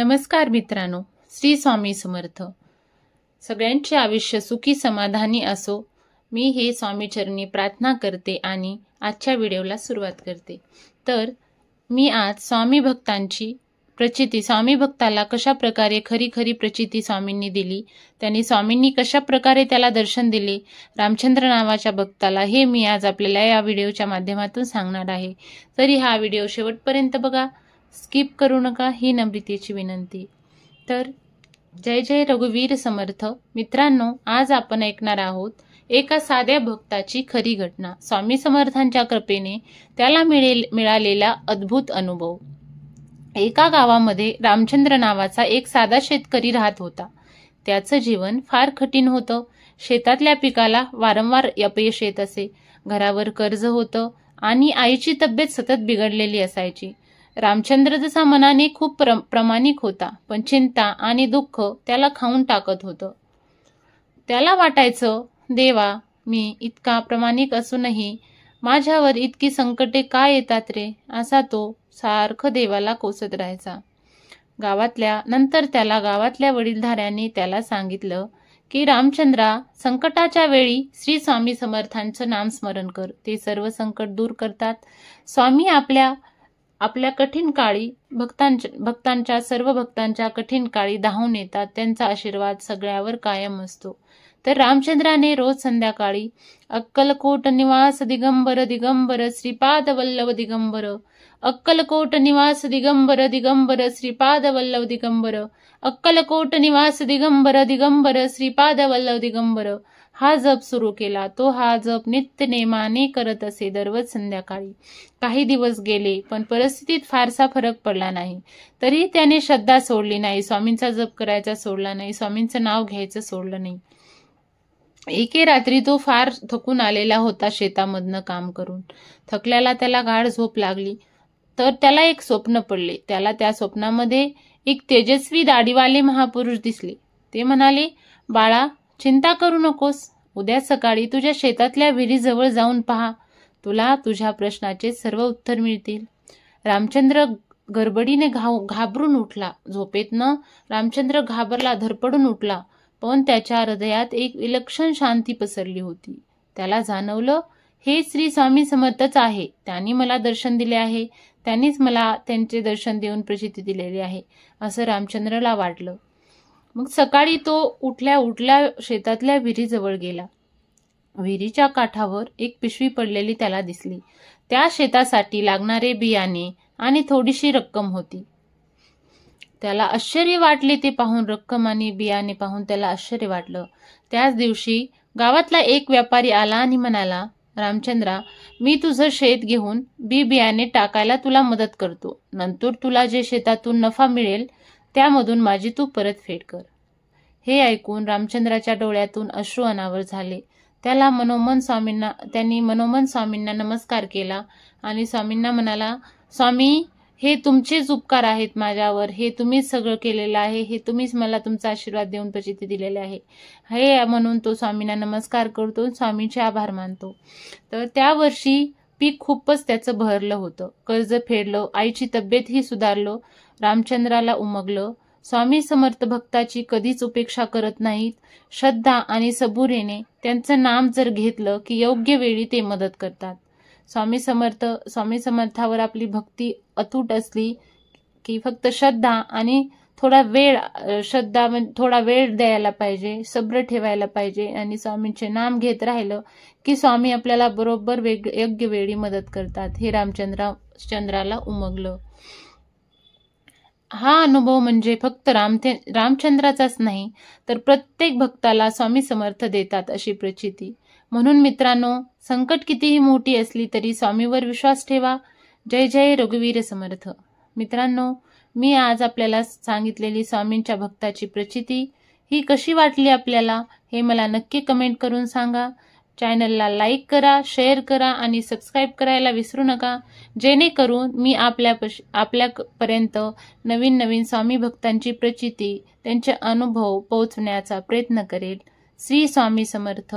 नमस्कार मित्रांनो, श्री स्वामी समर्थ. सगळ्यांचे आयुष्य सुखी समाधानी असो, मी हे स्वामीचरणी प्रार्थना करते आणि आजच्या व्हिडिओला सुरुवात करते. तर मी आज स्वामी भक्तांची प्रचिती, स्वामी भक्ताला कशा प्रकारे खरी प्रचिती स्वामींनी दिली, त्यांनी स्वामींनी कशा प्रकारे त्याला दर्शन दिले रामचंद्र नावाच्या भक्ताला, हे मी आज आपल्याला या व्हिडिओच्या माध्यमातून सांगणार आहे. तरी हा व्हिडिओ शेवटपर्यंत बघा, स्किप करू नका, ही नम्रतेची विनंती. तर जय जय रघुवीर समर्थ. मित्रांनो, आज आपण ऐकणार आहोत एका साध्या भक्ताची खरी घटना, स्वामी समर्थांच्या कृपेने त्याला मिळालेला अद्भुत अनुभव. एका गावामध्ये रामचंद्र नावाचा एक साधा शेतकरी राहत होता. त्याचं जीवन फार कठीण होतं. शेतातल्या पिकाला वारंवार अपयश येत असे, घरावर कर्ज होतं आणि आईची तब्येत सतत बिघडलेली असायची. रामचंद्र जसा मनाने खूप प्रामाणिक होता, पण चिंता आणि दुःख त्याला खाऊन टाकत होतं. त्याला वाटायचं, देवा, मी इतका प्रामाणिक असूनही माझ्यावर इतकी संकटे का येतात रे, असा तो सारखं देवाला कोसत राहायचा. नंतर त्याला गावातल्या वडीलधाऱ्यांनी त्याला सांगितलं की रामचंद्रा, संकटाच्या वेळी श्री स्वामी समर्थांचं नामस्मरण कर, ते सर्व संकट दूर करतात. स्वामी आपल्या कठीण काळी सर्व भक्तांच्या कठीण काळी धावून येतात. त्यांचा आशीर्वाद सगळ्यावर कायम असतो. तर रामचंद्राने रोज संध्याकाळी अक्कलकोट निवास दिगंबर दिगंबर श्रीपाद वल्लभ दिगंबर, अक्कलकोट निवास दिगंबर दिगंबर श्रीपाद वल्लभ दिगंबर, अक्कलकोट निवास दिगंबर दिगंबर श्रीपाद वल्लभ दिगंबर हा जप सुरू केला. तो हा जप नित्य नेमाने करत असे दररोज संध्याकाळी. काही दिवस गेले, पण परिस्थितीत फारसा फरक पडला नाही. तरी त्याने श्रद्धा सोडली नाही, स्वामींचा जप करायचा सोडला नाही, स्वामींचं नाव घ्यायचं सोडलं नाही. एके रात्री तो फार थकून आलेला होता शेतामधनं काम करून. थकल्याला त्याला गाढ झोप लागली. तर त्याला एक स्वप्न पडले. त्याला त्या स्वप्नामध्ये एक तेजस्वी दाढीवाले महापुरुष दिसले. ते म्हणाले, बाळा, चिंता करू नकोस, उद्या सकाळी तुझ्या शेतातल्या विहिरीजवळ जाऊन पहा, तुला तुझ्या प्रश्नाचे सर्व उत्तर मिळतील. रामचंद्र गडबडीने घाबरून उठला. झोपेतनं रामचंद्र घाबरला, धडपडून उठला, पण त्याच्या हृदयात एक विलक्षण शांती पसरली होती. त्याला जाणवलं, हे श्री स्वामी समर्थच आहे, त्यांनी मला दर्शन दिले आहे, त्यांनीच मला त्यांचे दर्शन देऊन प्रचिती दिलेली आहे, असं रामचंद्रला वाटलं. मग सकाळी तो उठल्या शेतातल्या विहिरीजवळ गेला. विहिरीच्या काठावर एक पिशवी पडलेली त्याला दिसली. त्या शेतासाठी लागणारे बियाणे आणि थोडीशी रक्कम होती. त्याला आश्चर्य वाटले ते पाहून, रक्कम आणि बियाणे पाहून त्याला आश्चर्य वाटलं. त्याच दिवशी गावातला एक व्यापारी आला आणि म्हणाला, रामचंद्रा, मी तुझं शेत घेऊन बियाणे टाकायला तुला मदत करतो. नंतर तुला जे शेतातून नफा मिळेल त्यामधून माझी तू परतफेड कर. हे ऐकून रामचंद्राच्या डोळ्यातून अश्रू अनावर झाले. त्यांनी मनोमन स्वामींना नमस्कार केला आणि स्वामींना म्हणाला, स्वामी, हे तुमचेच उपकार आहेत माझ्यावर, हे तुम्हीच सगळं केलेलं आहे, हे तुम्हीच मला तुमचा आशीर्वाद देऊन प्रचिती दिलेले आहे. हे म्हणून तो स्वामींना नमस्कार करतो, स्वामींचे आभार मानतो. तर त्या वर्षी पीक खूपच त्याचं बहरलं होतं. कर्ज फेडलं, आईची तब्येतही सुधारलं. रामचंद्राला उमगलं, स्वामी समर्थ भक्ताची कधीच उपेक्षा करत नाहीत. श्रद्धा आणि सबुरीने त्यांचं नाम जर घेतलं की योग्य वेळी ते मदत करतात. स्वामी समर्थावर आपली भक्ती अतूट असली की फक्त श्रद्धा आणि थोडा वेळ द्यायला पाहिजे, सब्र ठेवायला पाहिजे आणि स्वामींचे नाम घेत राहिलं की स्वामी आपल्याला बरोबर योग्य वेळी मदत करतात. हे रामचंद्राला उमगलं. हा अनुभव म्हणजे फक्त रामचंद्राचाच नाही, तर प्रत्येक भक्ताला स्वामी समर्थ देतात अशी प्रचिती. म्हणून मित्रांनो, संकट कितीही मोठी असली तरी स्वामीवर विश्वास ठेवा. जय जय रघुवीर समर्थ. मित्रांनो, मी आज आपल्याला सांगितलेली स्वामींच्या भक्ताची प्रचिती ही कशी वाटली आपल्याला, हे मला नक्की कमेंट करून सांगा. चॅनलला लाईक करा, शेअर करा आणि सबस्क्राईब करायला विसरू नका, जेणेकरून मी आपल्यापर्यंत नवीन स्वामी भक्तांची प्रचिती, त्यांचे अनुभव पोहोचण्याचा प्रयत्न करेल. श्री स्वामी समर्थ.